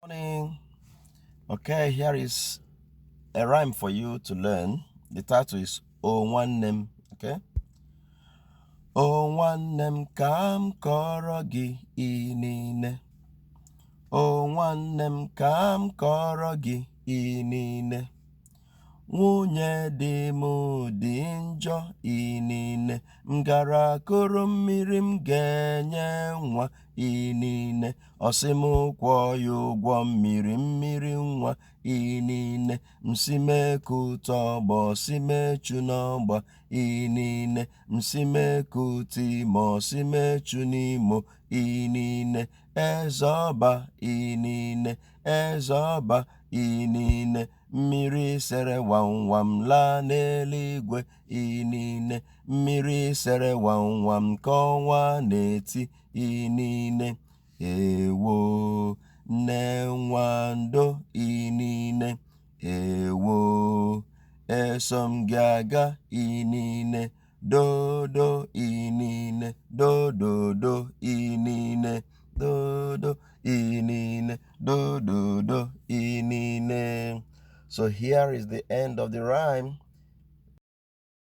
Morning. Okay, here is a rhyme for you to learn. The title is O nwanne. Okay. O nwanne ka m kọrọ gị inine. O nwanne ka m kọrọ gị inine. Nwunye di m dị njọ inine. M gara kụrụ mmiri m ga-enye nwa inine. Ọ sị m kwụọ ya ụgwọ mmiri nwa inine. M si mekute ọgba si mechu n'ọgba inine. M si mekute imo si mechu n'imo inine. Eze ọba inine. Eze ọba inine. Mmiri sere wam laa n'eluigwe inine. Mmiri sere wam ka ọnwa na-eti inine. Ewo nne nwando inine. Ewo eso m gị aga inine. Dodo inine. Dododo inine. Dodo inine. Dododo inine. So here is the end of the rhyme.